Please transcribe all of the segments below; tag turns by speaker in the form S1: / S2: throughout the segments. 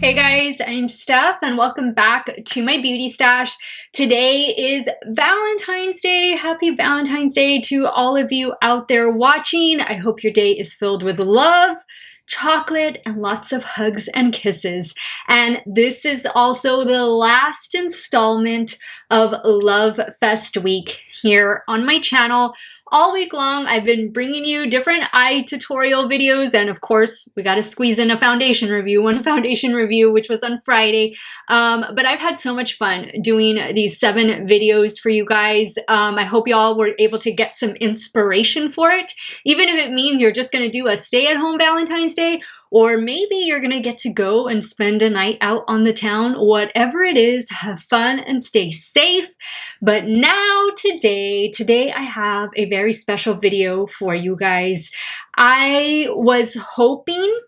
S1: Hey guys, I'm Steff and welcome back to my beauty stash. Today is Valentine's Day. Happy Valentine's Day to all of you out there watching. I hope your day is filled with love, chocolate, and lots of hugs and kisses. And this is also the last installment of Love Fest Week here on my channel. All week long, I've been bringing you different eye tutorial videos, and of course, we got to squeeze in a foundation review, one foundation review, which was on Friday. But I've had so much fun doing these 7 videos for you guys. I hope y'all were able to get some inspiration for it, even if it means you're just going to do a stay-at-home Valentine's Day, or maybe you're going to get to go and spend a night out on the town. Whatever it is, have fun and stay safe. But now, today I have a very special video for you guys. I was hoping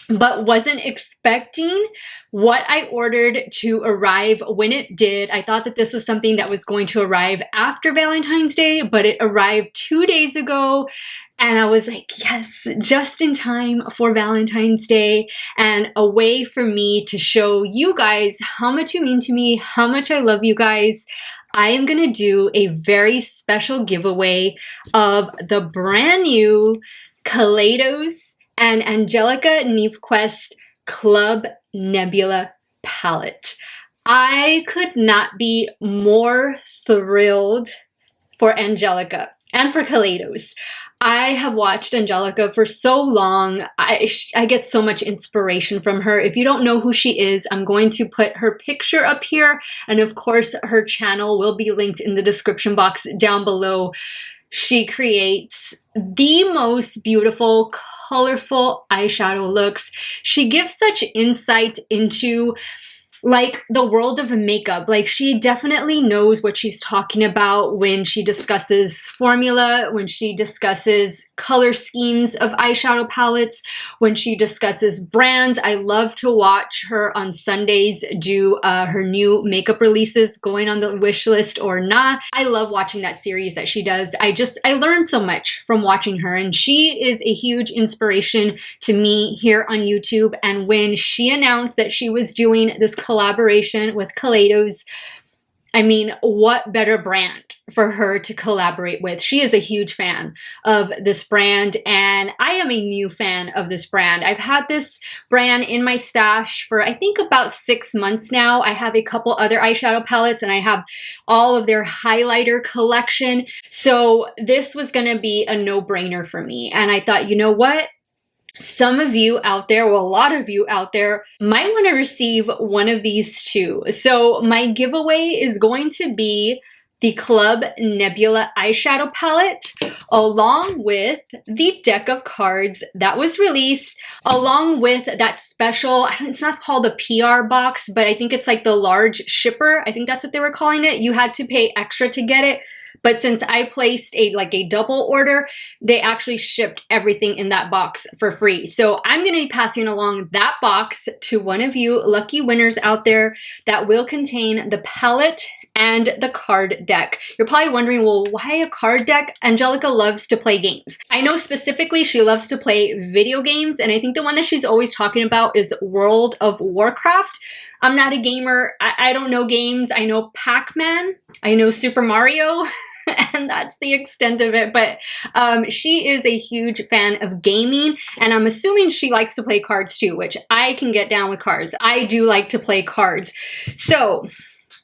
S1: but wasn't expecting what I ordered to arrive when it did. I thought that this was something that was going to arrive after Valentine's Day, but it arrived 2 days ago. And I was like, yes, just in time for Valentine's Day, and a way for me to show you guys how much you mean to me, how much I love you guys. I am going to do a very special giveaway of the brand new Kaleidos and Angelica Nyqvist Club Nebula palette. I could not be more thrilled for Angelica and for Kaleidos. I have watched Angelica for so long. I get so much inspiration from her. If you don't know who she is, I'm going to put her picture up here. And of course, her channel will be linked in the description box down below. She creates the most beautiful, colorful eyeshadow looks. She gives such insight into like the world of makeup. Like, she definitely knows what she's talking about when she discusses formula, when she discusses color schemes of eyeshadow palettes, when she discusses brands. I love to watch her on Sundays do her new makeup releases, going on the wish list or not. I love watching that series that she does. I learned so much from watching her, and she is a huge inspiration to me here on YouTube. And when she announced that she was doing this collaboration with Kaleidos, I mean, what better brand for her to collaborate with? She is a huge fan of this brand, and I am a new fan of this brand. I've had this brand in my stash for, I think, about 6 months now. I have a couple other eyeshadow palettes, and I have all of their highlighter collection. So this was going to be a no-brainer for me. And I thought, you know what? Some of you out there, well, a lot of you out there might want to receive one of these too. So my giveaway is going to be the Club Nebula eyeshadow palette, along with the deck of cards that was released, along with that special, it's not called a PR box, but I think it's like the large shipper. I think that's what they were calling it. You had to pay extra to get it. But since I placed a double order, they actually shipped everything in that box for free. So I'm going to be passing along that box to one of you lucky winners out there that will contain the palette and the card deck. You're probably wondering, well, why a card deck? Angelica loves to play games. I know specifically she loves to play video games, and I think the one that she's always talking about is World of Warcraft. I'm not a gamer. I don't know games. I know Pac-Man. I know Super Mario. And that's the extent of it. But she is a huge fan of gaming, and I'm assuming she likes to play cards too, which I can get down with cards. I do like to play cards. So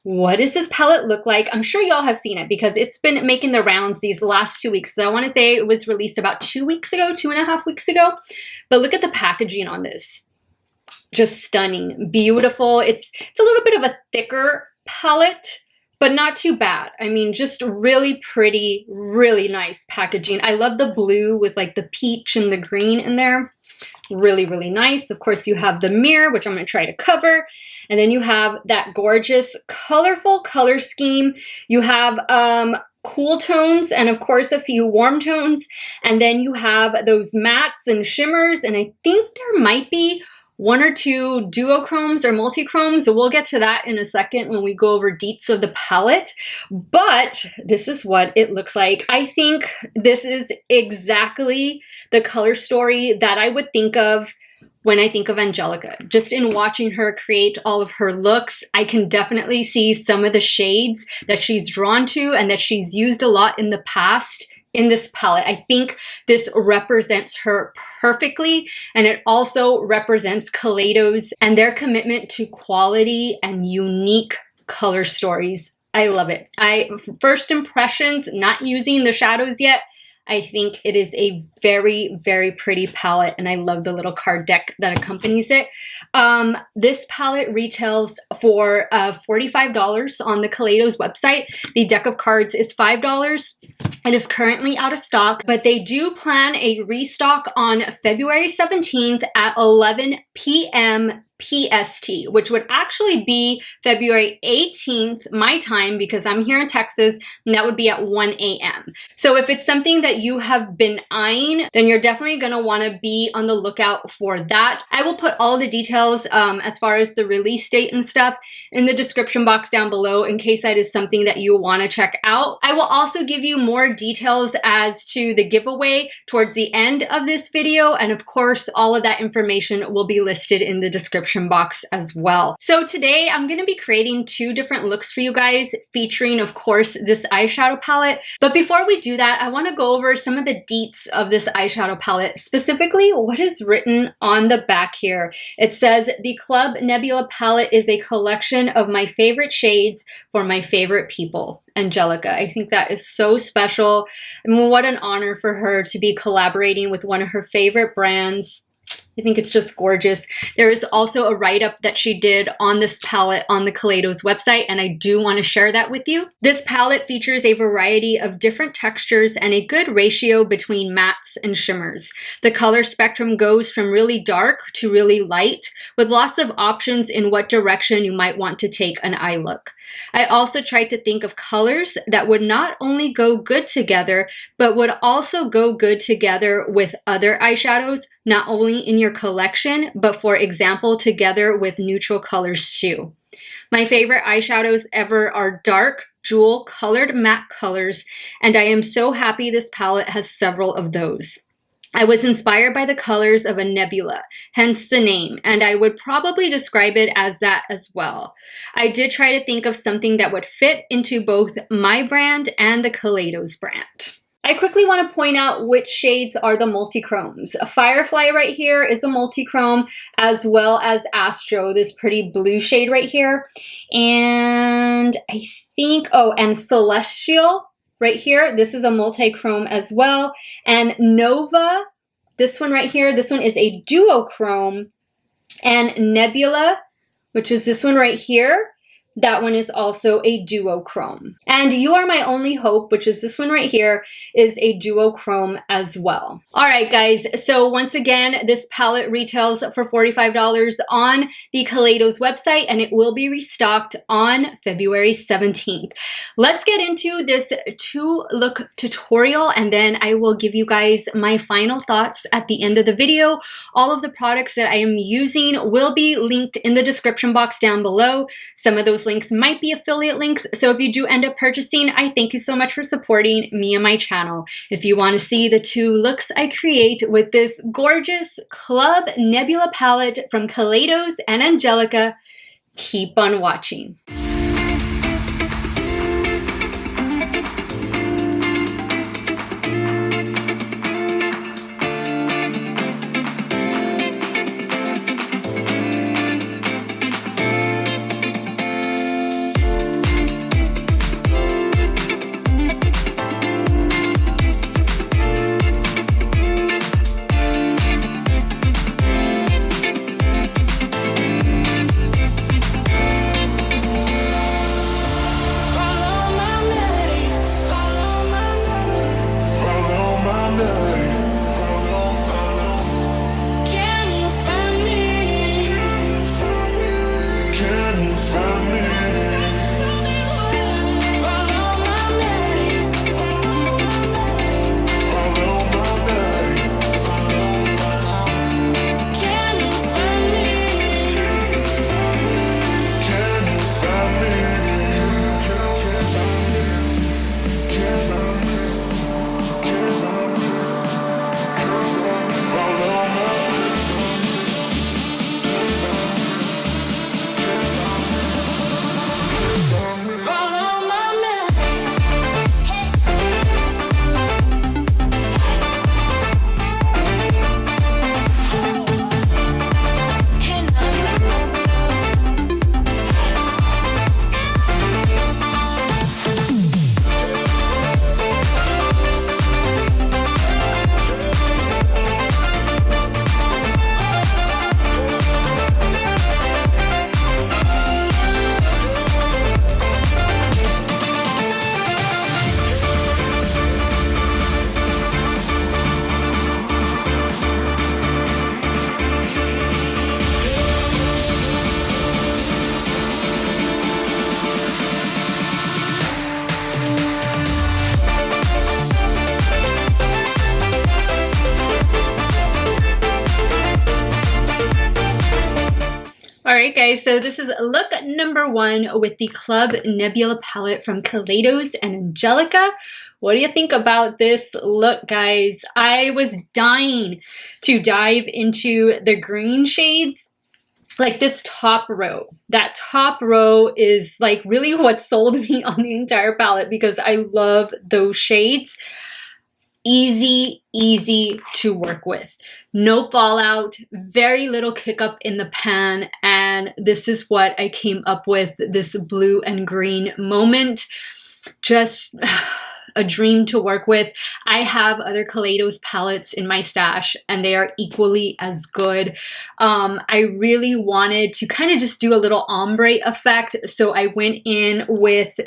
S1: what does this palette look like? I'm sure y'all have seen it because it's been making the rounds these last 2 weeks. So I want to say it was released about 2 weeks ago, 2.5 weeks ago. But look at the packaging on this. Just stunning, beautiful. It's a little bit of a thicker palette, but not too bad. I mean, just really pretty, really nice packaging. I love the blue with like the peach and the green in there. Really, really nice. Of course, you have the mirror, which I'm going to try to cover. And then you have that gorgeous, colorful color scheme. You have cool tones and, of course, a few warm tones. And then you have those mattes and shimmers. And I think there might be 1 or 2 duochromes or multichromes. So we'll get to that in a second when we go over deets of the palette. But this is what it looks like. I think this is exactly the color story that I would think of when I think of Angelica. Just in watching her create all of her looks, I can definitely see some of the shades that she's drawn to and that she's used a lot in the past in this palette. I think this represents her perfectly, and it also represents Kaleidos and their commitment to quality and unique color stories. I love it. First impressions, not using the shadows yet, I think it is a very, very pretty palette, and I love the little card deck that accompanies it. This palette retails for $45 on the Kaleidos website. The deck of cards is $5. It is currently out of stock, but they do plan a restock on February 17th at 11 p.m. PST, which would actually be February 18th, my time, because I'm here in Texas, and that would be at 1 a.m. So if it's something that you have been eyeing, then you're definitely going to want to be on the lookout for that. I will put all the details as far as the release date and stuff in the description box down below in case that is something that you want to check out. I will also give you more details as to the giveaway towards the end of this video, and of course, all of that information will be listed in the description box as well. So today I'm going to be creating 2 different looks for you guys, featuring of course this eyeshadow palette. But before we do that, I want to go over some of the deets of this eyeshadow palette, specifically what is written on the back here. It says, the Club Nebula palette is a collection of my favorite shades for my favorite people. Angelica. I think that is so special. I mean, what an honor for her to be collaborating with one of her favorite brands. I think it's just gorgeous. There is also a write-up that she did on this palette on the Kaleidos website, and I do want to share that with you. This palette features a variety of different textures and a good ratio between mattes and shimmers. The color spectrum goes from really dark to really light, with lots of options in what direction you might want to take an eye look. I also tried to think of colors that would not only go good together, but would also go good together with other eyeshadows, not only in your collection, but for example, together with neutral colors too. My favorite eyeshadows ever are dark, jewel colored matte colors, and I am so happy this palette has several of those. I was inspired by the colors of a nebula, hence the name, and I would probably describe it as that as well. I did try to think of something that would fit into both my brand and the Kaleidos brand. I quickly want to point out which shades are the multi-chromes. A Firefly right here is a multi-chrome, as well as Astro, this pretty blue shade right here. And I think, and Celestial right here, this is a multi-chrome as well. And Nova, this one right here, this one is a duochrome. And Nebula, which is this one right here, that one is also a duochrome. And You Are My Only Hope, which is this one right here, is a duochrome as well. All right, guys. So once again, this palette retails for $45 on the Kaleidos website, and it will be restocked on February 17th. Let's get into this 2-look tutorial, and then I will give you guys my final thoughts at the end of the video. All of the products that I am using will be linked in the description box down below. Some of those links might be affiliate links, so if you do end up purchasing, I thank you so much for supporting me and my channel. If you want to see the 2 looks I create with this gorgeous Club Nebula palette from Kaleidos and Angelica, keep on watching. Alright guys, so this is look number 1 with the Club Nebula palette from Kaleidos and Angelica. What do you think about this look, guys? I was dying to dive into the green shades. Like this top row. That top row is like really what sold me on the entire palette because I love those shades. Easy to work with. No fallout, very little kick up in the pan, and this is what I came up with, this blue and green moment. Just a dream to work with. I have other Kaleidos palettes in my stash and they are equally as good. I really wanted to kind of just do a little ombre effect, so I went in with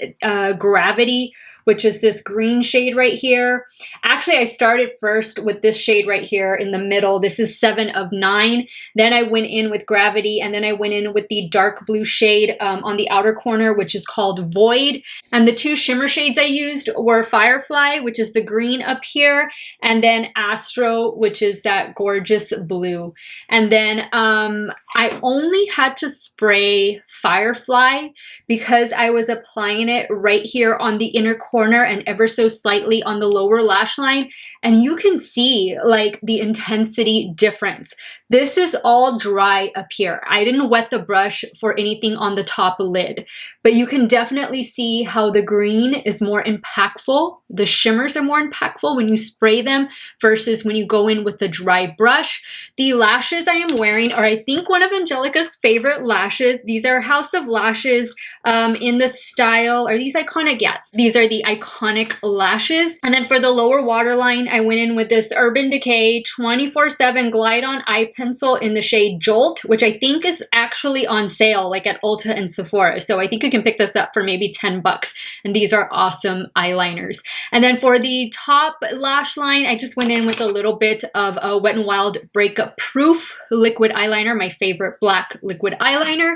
S1: Gravity, which is this green shade right here. Actually, I started first with this shade right here in the middle. This is 7 of 9. Then I went in with Gravity, and then I went in with the dark blue shade on the outer corner, which is called Void. And the 2 shimmer shades I used were Firefly, which is the green up here, and then Astro, which is that gorgeous blue. And then I only had to spray Firefly because I was applying it right here on the inner corner and ever so slightly on the lower lash line, and you can see like the intensity difference. This is all dry up here. I didn't wet the brush for anything on the top lid, but you can definitely see how the green is more impactful. The shimmers are more impactful when you spray them versus when you go in with a dry brush. The lashes I am wearing are, I think, one of Angelica's favorite lashes. These are House of Lashes in the style, are these iconic? Yeah, these are the iconic lashes. And then for the lower waterline, I went in with this Urban Decay 24/7 Glide On Eye Pencil in the shade Jolt, which I think is actually on sale like at Ulta and Sephora. So I think you can pick this up for maybe 10 bucks. And these are awesome eyeliners. And then for the top lash line, I just went in with a little bit of a Wet n Wild Breakup Proof liquid eyeliner, my favorite black liquid eyeliner.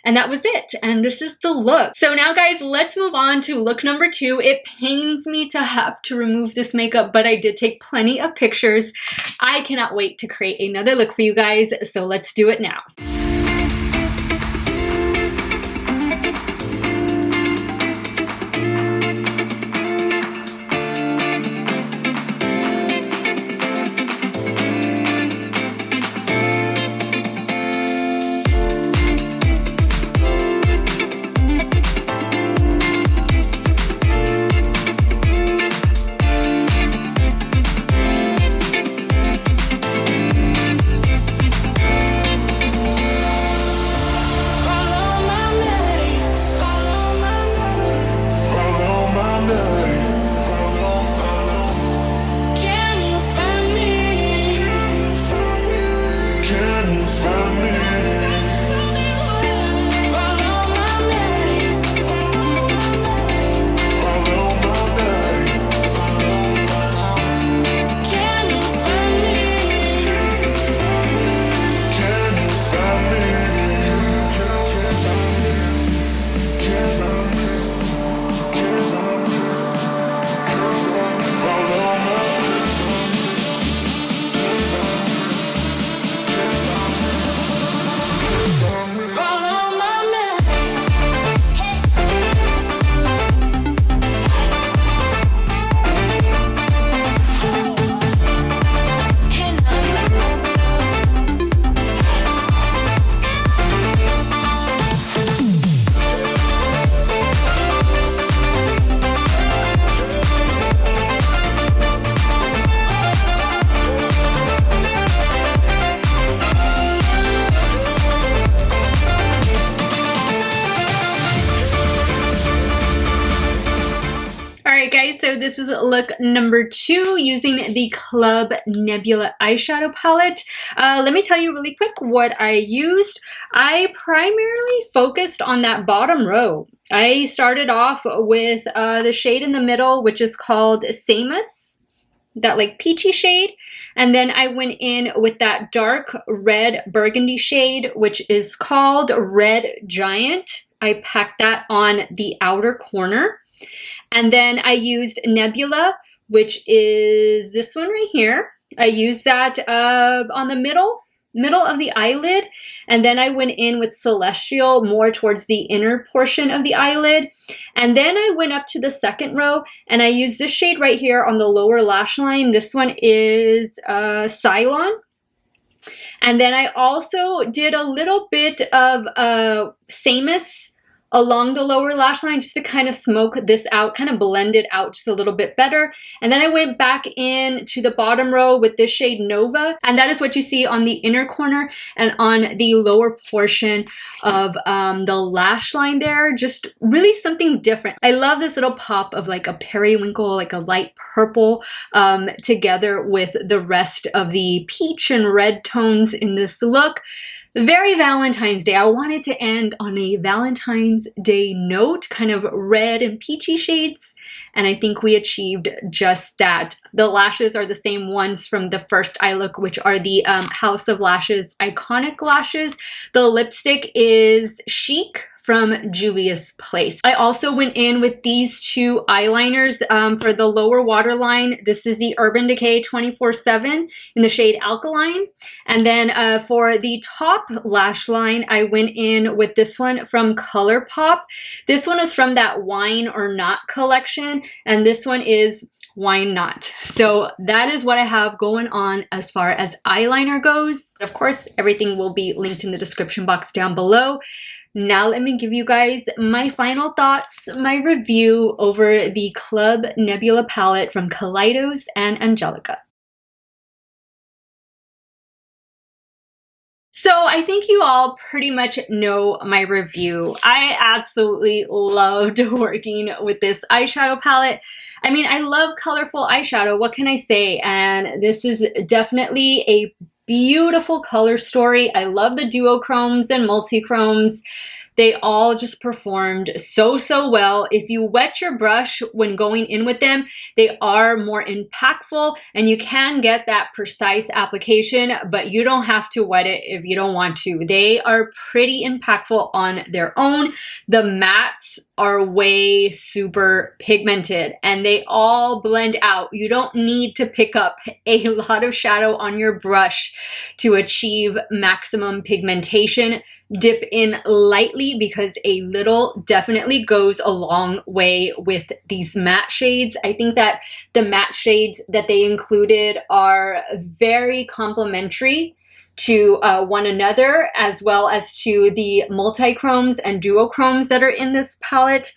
S1: And that was it. And this is the look. So now guys, let's move on to look number 2. It pains me to have to remove this makeup, but I did take plenty of pictures. I cannot wait to create another look for you guys. So let's do it now. Guys, so this is look number 2 using the Club Nebula eyeshadow palette. Let me tell you really quick what I used. I primarily focused on that bottom row. I started off with the shade in the middle, which is called Samus, that like peachy shade. And then I went in with that dark red burgundy shade, which is called Red Giant. I packed that on the outer corner. And then I used Nebula, which is this one right here. I used that on the middle middle of the eyelid, and then I went in with Celestial more towards the inner portion of the eyelid, and then I went up to the second row and I used this shade right here on the lower lash line. This one is Cylon. And then I also did a little bit of Samus along the lower lash line just to kind of smoke this out, kind of blend it out just a little bit better. And then I went back in to the bottom row with this shade Nova, and that is what you see on the inner corner and on the lower portion of the lash line there. Just really something different. I love this little pop of like a periwinkle, like a light purple, together with the rest of the peach and red tones in this look. Very Valentine's Day. I wanted to end on a Valentine's Day note, kind of red and peachy shades, and I think we achieved just that. The lashes are the same ones from the first eye look, which are the House of Lashes Iconic Lashes. The lipstick is Chic from Juvia's Place. I also went in with these two eyeliners for the lower waterline. This is the Urban Decay 24/7 in the shade Alkaline. And then for the top lash line, I went in with this one from ColourPop. This one is from that Wine or Not collection, and this one is Why Not? So that is what I have going on as far as eyeliner goes. Of course, everything will be linked in the description box down below. Now let me give you guys my final thoughts, my review over the Club Nebula palette from Kaleidos and Angelica. So I think you all pretty much know my review. I absolutely loved working with this eyeshadow palette. I mean, I love colorful eyeshadow. What can I say? And this is definitely a beautiful color story. I love the duochromes and multichromes. They all just performed so well. If you wet your brush when going in with them, they are more impactful and you can get that precise application, but you don't have to wet it if you don't want to. They are pretty impactful on their own. The mattes are way super pigmented and they all blend out. You don't need to pick up a lot of shadow on your brush to achieve maximum pigmentation. Dip in lightly because a little definitely goes a long way with these matte shades. I think that the matte shades that they included are very complementary to one another, as well as to the multichromes and duochromes that are in this palette.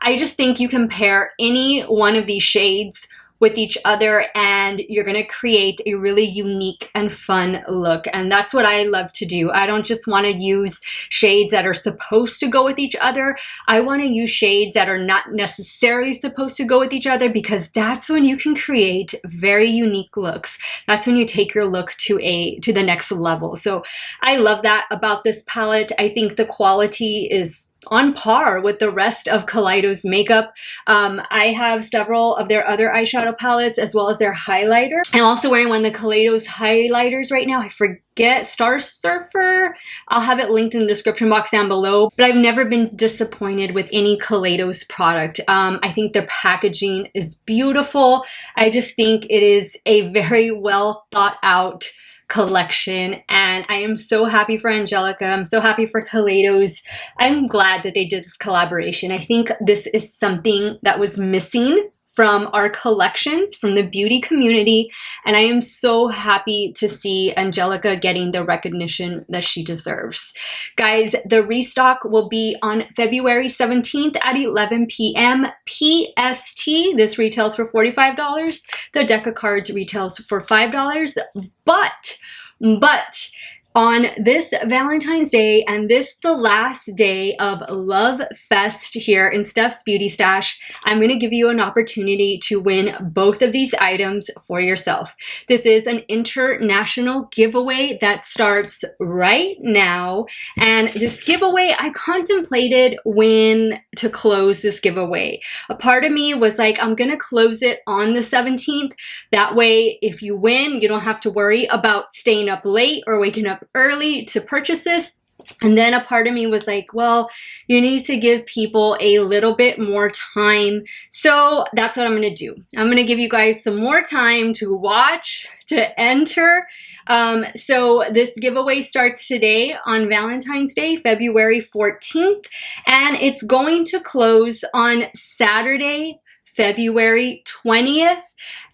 S1: I just think you can pair any one of these shades with each other and you're gonna create a really unique and fun look. And that's what I love to do. I don't just wanna use shades that are supposed to go with each other. I wanna use shades that are not necessarily supposed to go with each other, because that's when you can create very unique looks. That's when you take your look to the next level. So I love that about this palette. I think the quality is on par with the rest of Kaleidos makeup. I have several of their other eyeshadow palettes as well as their highlighter. I'm also wearing one of the Kaleidos highlighters right now. I forget, Star Surfer. I'll have it linked in the description box down below. But I've never been disappointed with any Kaleidos product. I think their packaging is beautiful. I just think it is a very well thought out collection, and I am so happy for Angelica. I'm so happy for Kaleidos. I'm glad that they did this collaboration. I think this is something that was missing from our collections, from the beauty community, and I am so happy to see Angelica getting the recognition that she deserves. Guys, the restock will be on February 17th at 11 p.m. PST. This retails for $45. The deck of cards retails for $5. But on this Valentine's Day, and this the last day of Love Fest here in Steff's Beauty Stash, I'm going to give you an opportunity to win both of these items for yourself. This is an international giveaway that starts right now, and this giveaway, I contemplated when to close this giveaway. A part of me was like, I'm going to close it on the 17th. That way, if you win, you don't have to worry about staying up late or waking up early to purchase this. And then a part of me was like, well, you need to give people a little bit more time. So that's what I'm going to do. I'm going to give you guys some more time to watch, to enter. So this giveaway starts today on Valentine's Day, February 14th, and it's going to close on Saturday, February 20th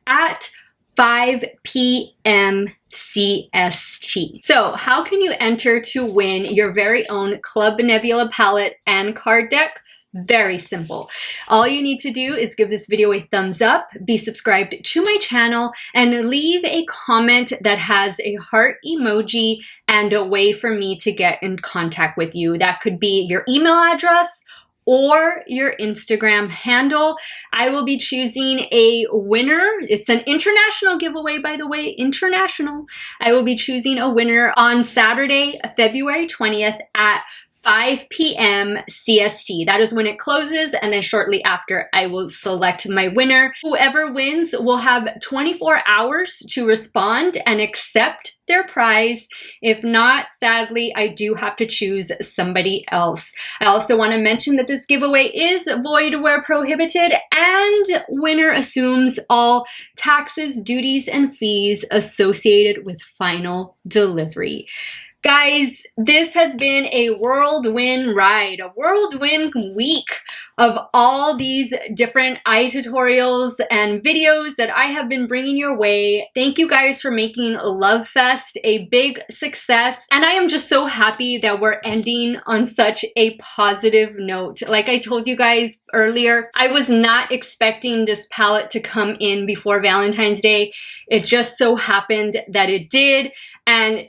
S1: at 5 p.m. CST. So how can you enter to win your very own Club Nebula palette and card deck? Very simple. All you need to do is give this video a thumbs up, be subscribed to my channel, and leave a comment that has a heart emoji and a way for me to get in contact with you. That could be your email address or your Instagram handle. I will be choosing a winner. It's an international giveaway, by the way, international. I will be choosing a winner on Saturday, February 20th at 5 p.m. CST. That is when it closes, and then shortly after I will select my winner. Whoever wins will have 24 hours to respond and accept their prize. If not, sadly, I do have to choose somebody else. I also want to mention that this giveaway is void where prohibited, and winner assumes all taxes, duties, and fees associated with final delivery. Guys, this has been a whirlwind ride, a whirlwind week of all these different eye tutorials and videos that I have been bringing your way. Thank you guys for making Love Fest a big success. And I am just so happy that we're ending on such a positive note. Like I told you guys earlier, I was not expecting this palette to come in before Valentine's Day. It just so happened that it did. And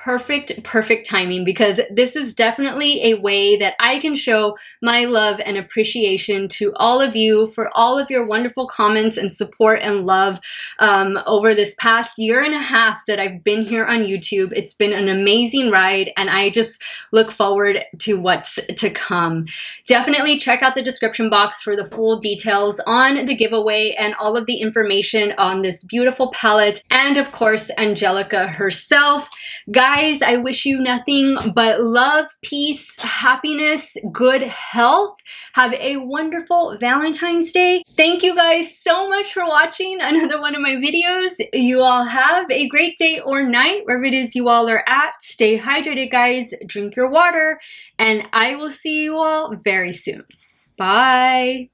S1: perfect timing, because this is definitely a way that I can show my love and appreciation to all of you for all of your wonderful comments and support and love over this past year and a half that I've been here on YouTube. It's been an amazing ride, and I just look forward to what's to come. Definitely check out the description box for the full details on the giveaway and all of the information on this beautiful palette, and of course Angelica herself. Guys, I wish you nothing but love, peace, happiness, good health. Have a wonderful Valentine's Day. Thank you guys so much for watching another one of my videos. You all have a great day or night, wherever it is you all are at. Stay hydrated, guys. Drink your water, and I will see you all very soon. Bye.